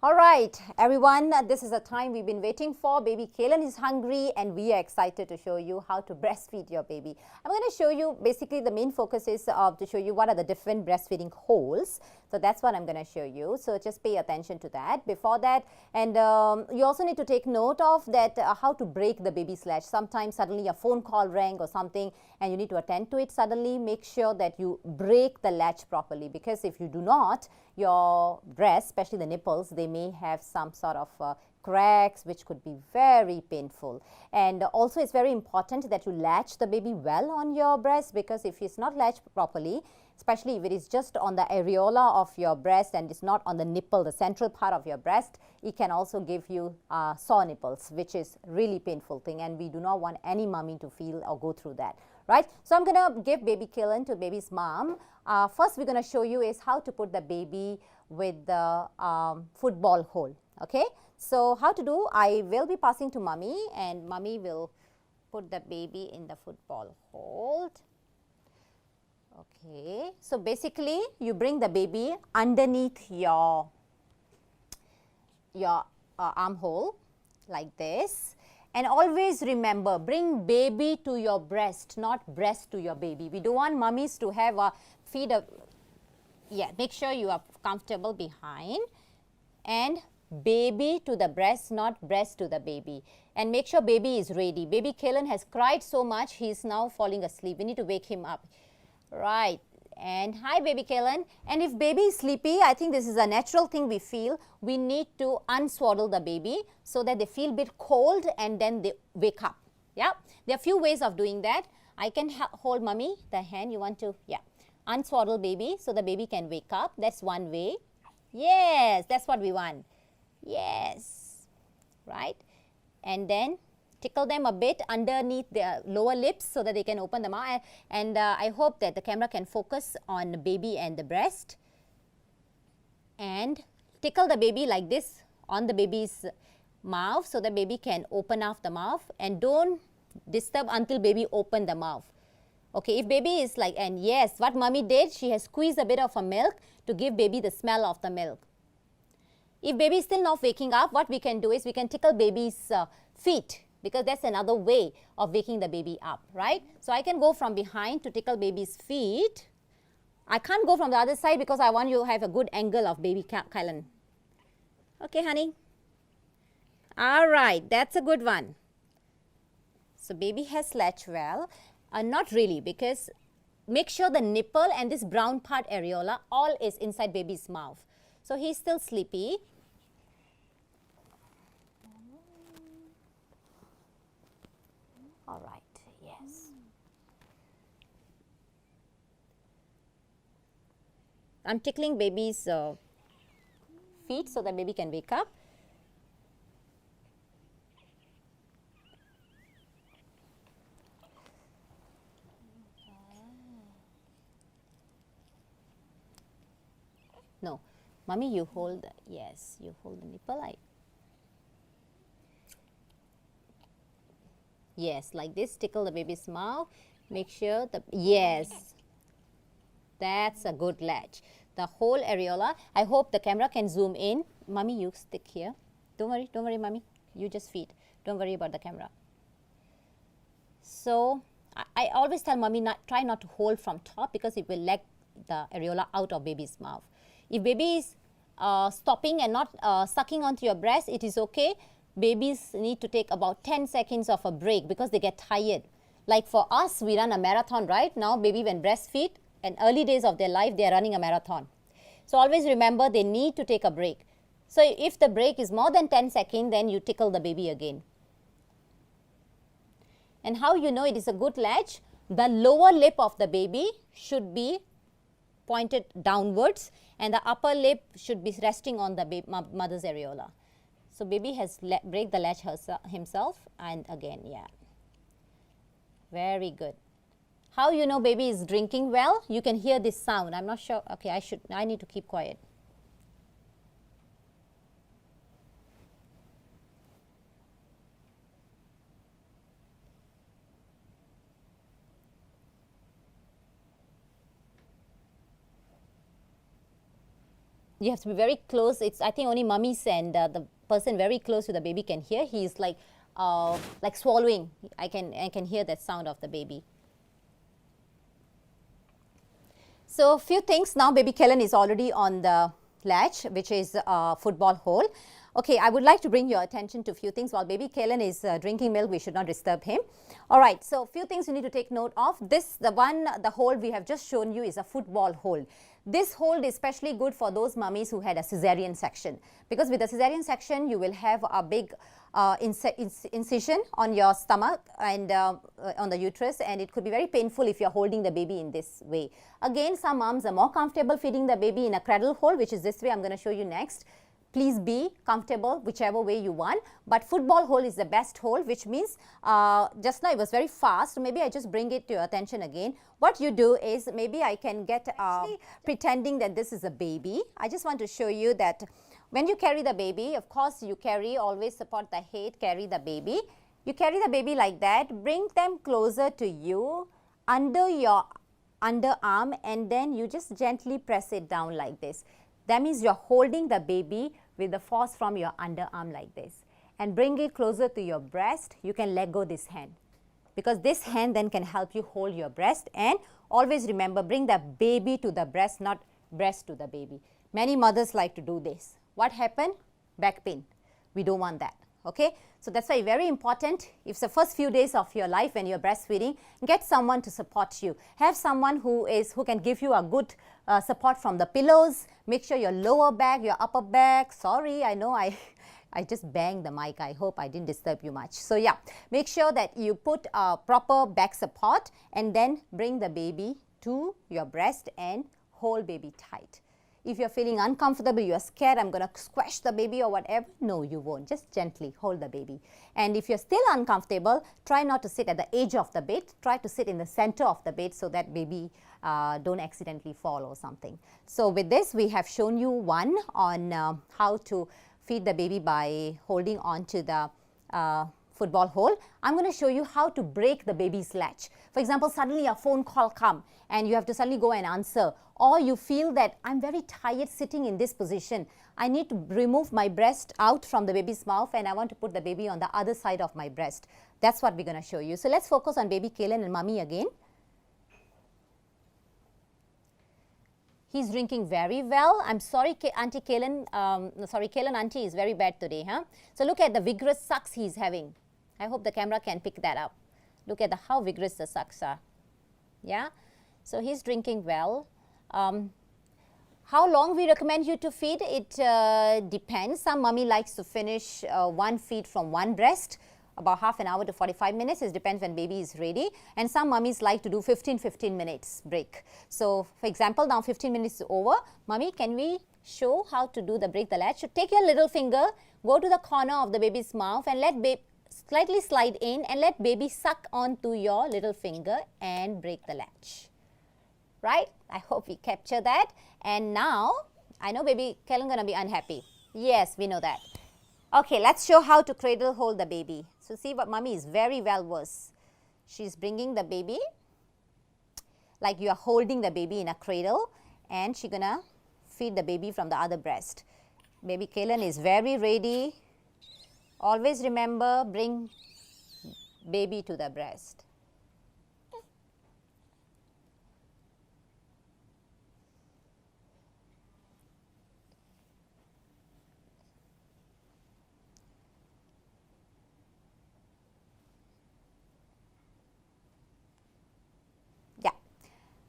All right, everyone, this is a time we've been waiting for. Baby Kalen is hungry and we are excited to show you how to breastfeed your baby. I'm going to show you, basically the main focus is to show you what are the different breastfeeding holes. So that's what I'm going to show you. So just pay attention to that. Before that, and you also need to take note of that how to break the baby's latch. Sometimes suddenly a phone call rang or something and you need to attend to it suddenly. Make sure that you break the latch properly, because if you do not, your breast, especially the nipples, they may have some sort of cracks which could be very painful. And also it's very important that you latch the baby well on your breast, because if it's not latched properly, especially if it is just on the areola of your breast and it's not on the nipple, the central part of your breast, it can also give you sore nipples, which is really painful thing, and we do not want any mommy to feel or go through that, right? So I'm going to give baby Kalen to baby's mom. First we're going to show you is how to put the baby with the football hole. Okay, so how to do, I will be passing to mommy and mommy will put the baby in the football hole. Okay, so basically you bring the baby underneath your armhole like this. And always remember, bring baby to your breast, not breast to your baby. We don't want mummies to have a feed a, yeah, make sure you are comfortable behind, and baby to the breast, not breast to the baby. And make sure baby is ready. Baby Kalen has cried so much, he is now falling asleep. We need to wake him up. Right. And hi baby Kalen. And if baby is sleepy, I think this is a natural thing we feel. We need to unswaddle the baby so that they feel a bit cold and then they wake up. Yeah. There are a few ways of doing that. I can hold mommy, the hand you want to, yeah. Unswaddle baby so the baby can wake up. That's one way. Yes, that's what we want. Yes. Right. And then tickle them a bit underneath their lower lips so that they can open the mouth. And I hope that the camera can focus on the baby and the breast. And tickle the baby like this on the baby's mouth so the baby can open up the mouth. And don't disturb until baby open the mouth. Okay, if baby is like, and yes, what mommy did, she has squeezed a bit of a milk to give baby the smell of the milk. If baby is still not waking up, what we can do is we can tickle baby's feet, because that's another way of waking the baby up, right? So I can go from behind to tickle baby's feet. I can't go from the other side because I want you to have a good angle of baby Kalen. Okay, honey. All right, that's a good one. So baby has latched well. Not really, because make sure the nipple and this brown part areola all is inside baby's mouth. So he's still sleepy. All right, yes. I'm tickling baby's feet so that baby can wake up. No, mommy, you hold, yes, you hold the nipple. Yes, like this, tickle the baby's mouth. Make sure the, yes, that's a good latch. The whole areola. I hope the camera can zoom in. Mommy, you stick here. Don't worry, mommy. You just feed. Don't worry about the camera. So, I always tell mommy, try not to hold from top because it will let the areola out of baby's mouth. If baby is stopping and not sucking onto your breast, it is okay. Babies need to take about 10 seconds of a break because they get tired. Like for us, we run a marathon, right? Now baby when breastfeed, in early days of their life, they are running a marathon. So always remember they need to take a break. So if the break is more than 10 seconds, then you tickle the baby again. And how you know it is a good latch? The lower lip of the baby should be pointed downwards and the upper lip should be resting on the mother's areola. So baby has break the latch himself, and again, yeah. Very good. How you know baby is drinking well? You can hear this sound. I'm not sure. Okay, I need to keep quiet. You have to be very close. It's, I think, only mummies and the person very close to the baby can hear. He's like swallowing. I can hear that sound of the baby. So, few things now. Baby Kellen is already on the latch, which is a football hole. Okay, I would like to bring your attention to a few things. While baby Kellen is drinking milk, we should not disturb him. All right, so few things you need to take note of. This, the hole we have just shown you is a football hole. This hole is especially good for those mummies who had a cesarean section, because with a cesarean section, you will have a big incision on your stomach and on the uterus, and it could be very painful if you're holding the baby in this way. Again, some moms are more comfortable feeding the baby in a cradle hole, which is this way. I'm going to show you next. Please be comfortable whichever way you want, but football hole is the best hole, which means just now it was very fast. Maybe I just bring it to your attention again. What you do is, maybe I can get pretending that this is a baby. I just want to show you that when you carry the baby, of course you carry, always support the head, carry the baby. You carry the baby like that, bring them closer to you under your underarm, and then you just gently press it down like this. That means you're holding the baby with the force from your underarm like this, and bring it closer to your breast. You can let go this hand, because this hand then can help you hold your breast. And always remember, bring the baby to the breast, not breast to the baby. Many mothers like to do this. What happened? Back pain. We don't want that. Okay, so that's why very important. If it's the first few days of your life when you're breastfeeding, get someone to support you. Have someone who can give you a good support from the pillows. Make sure your lower back, your upper back. Sorry, I know I just banged the mic. I hope I didn't disturb you much. So yeah, make sure that you put proper back support, and then bring the baby to your breast and hold baby tight. If you're feeling uncomfortable, you're scared, I'm going to squash the baby or whatever, no, you won't. Just gently hold the baby. And if you're still uncomfortable, try not to sit at the edge of the bed. Try to sit in the center of the bed so that baby don't accidentally fall or something. So with this, we have shown you one on how to feed the baby by holding on to the football hole. I'm going to show you how to break the baby's latch. For example, suddenly a phone call comes and you have to suddenly go and answer, or you feel that I'm very tired sitting in this position. I need to remove my breast out from the baby's mouth, and I want to put the baby on the other side of my breast. That's what we're going to show you. So let's focus on baby Kellen and mommy again. He's drinking very well. I'm sorry, Auntie Kellen. Kellen Auntie is very bad today, huh? So look at the vigorous sucks he's having. I hope the camera can pick that up. Look at how vigorous the sucks are. Yeah? So he's drinking well. How long we recommend you to feed? It depends. Some mommy likes to finish one feed from one breast, about half an hour to 45 minutes. It depends when baby is ready. And some mummies like to do 15 minutes break. So for example, now 15 minutes is over. Mummy, can we show how to do the break the latch? So take your little finger, go to the corner of the baby's mouth, and let baby slightly slide in, and let baby suck onto your little finger and break the latch. Right? I hope we capture that. And now, I know baby Kellen gonna be unhappy. Yes, we know that. Okay, let's show how to cradle hold the baby. So see what mommy is very well versed. She's bringing the baby like you are holding the baby in a cradle, and she's gonna feed the baby from the other breast. Baby Kellen is very ready. Always remember, bring baby to the breast.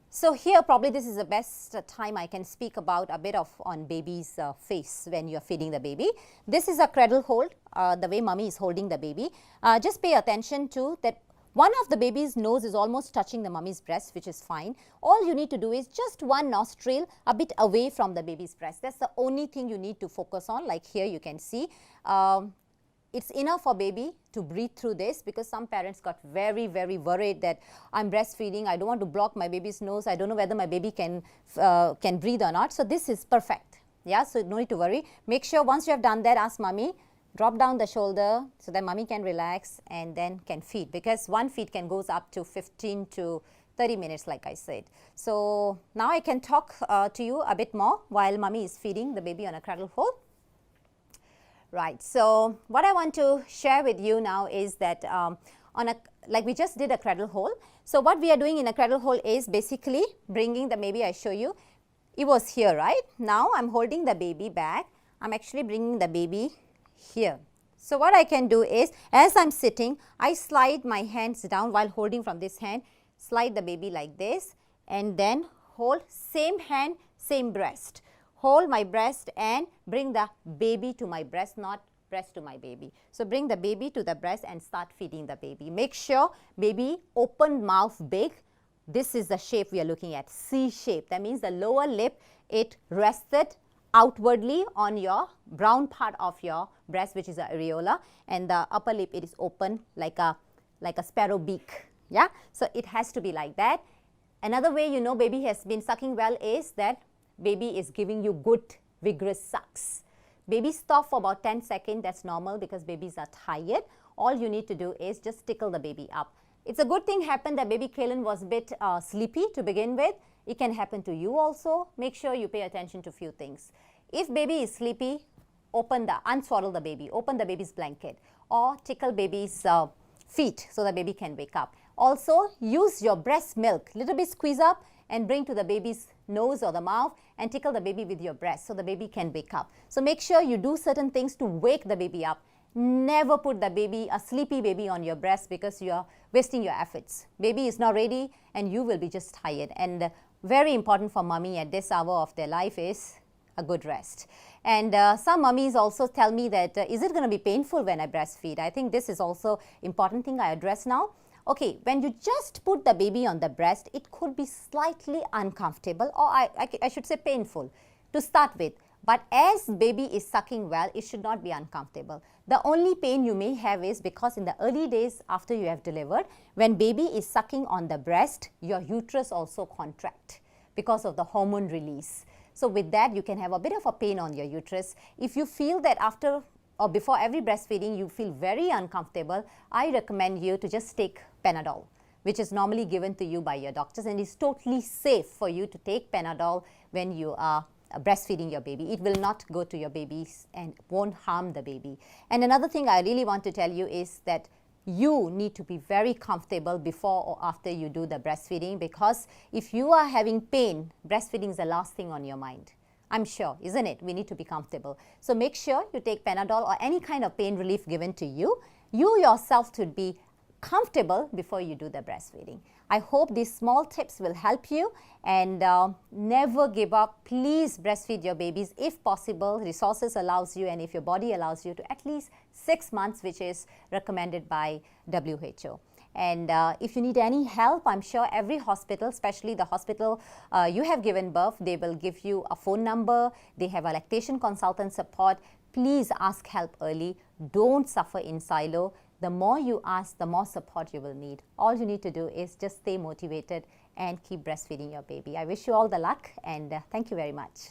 So here probably this is the best time I can speak about a bit of on baby's face when you are feeding the baby. This is a cradle hold, the way mommy is holding the baby. Just pay attention to that one of the baby's nose is almost touching the mommy's breast, which is fine. All you need to do is just one nostril a bit away from the baby's breast. That's the only thing you need to focus on. Like here you can see. It's enough for baby to breathe through this, because some parents got very worried that I'm breastfeeding, I don't want to block my baby's nose, I don't know whether my baby can breathe or not. So this is perfect. Yeah, so no need to worry. Make sure once you have done that, ask mommy, drop down the shoulder so that mommy can relax and then can feed, because one feed can goes up to 15 to 30 minutes like I said. So now I can talk to you a bit more while mommy is feeding the baby on a cradle hold. Right, so what I want to share with you now is that like we just did a cradle hold. So what we are doing in a cradle hold is basically bringing the baby, I show you, it was here, right? Now I'm holding the baby back. I'm actually bringing the baby here. So what I can do is, as I'm sitting, I slide my hands down while holding from this hand, slide the baby like this, and then hold same hand, same breast. Hold my breast and bring the baby to my breast, not breast to my baby. So bring the baby to the breast and start feeding the baby. Make sure baby open mouth big. This is the shape we are looking at, C shape. That means the lower lip, it rested outwardly on your brown part of your breast, which is the areola, and the upper lip, it is open like a sparrow beak. Yeah, so it has to be like that. Another way you know baby has been sucking well is that baby is giving you good vigorous sucks. Baby stop for about 10 seconds, that's normal because babies are tired. All you need to do is just tickle the baby up. It's a good thing happened that baby Kaylin was a bit sleepy to begin with. It can happen to you also. Make sure you pay attention to few things. If baby is sleepy, unswaddle the baby, open the baby's blanket, or tickle baby's feet so the baby can wake up. Also, use your breast milk, little bit squeeze up and bring to the baby's nose or the mouth and tickle the baby with your breast so the baby can wake up. So make sure you do certain things to wake the baby up. Never put the baby, a sleepy baby, on your breast because you are wasting your efforts. Baby is not ready and you will be just tired. And very important for mommy at this hour of their life is a good rest. And some mummies also tell me that is it going to be painful when I breastfeed? I think this is also important thing I address now. Okay, when you just put the baby on the breast, it could be slightly uncomfortable, or I should say painful to start with. But as baby is sucking well, it should not be uncomfortable. The only pain you may have is because in the early days after you have delivered, when baby is sucking on the breast, your uterus also contract because of the hormone release. So with that, you can have a bit of a pain on your uterus. If you feel that after or before every breastfeeding you feel very uncomfortable, I recommend you to just take Panadol, which is normally given to you by your doctors, and is totally safe for you to take Panadol when you are breastfeeding your baby. It will not go to your babies and won't harm the baby. And another thing I really want to tell you is that you need to be very comfortable before or after you do the breastfeeding, because if you are having pain, breastfeeding is the last thing on your mind. I'm sure, isn't it? We need to be comfortable. So make sure you take Panadol or any kind of pain relief given to you. You yourself should be comfortable before you do the breastfeeding. I hope these small tips will help you, and never give up. Please breastfeed your babies if possible, resources allows you, and if your body allows you, to at least 6 months, which is recommended by WHO. And if you need any help, I'm sure every hospital, especially the hospital you have given birth, they will give you a phone number. They have a lactation consultant support. Please ask help early. Don't suffer in silo. The more you ask, the more support you will need. All you need to do is just stay motivated and keep breastfeeding your baby. I wish you all the luck, and thank you very much.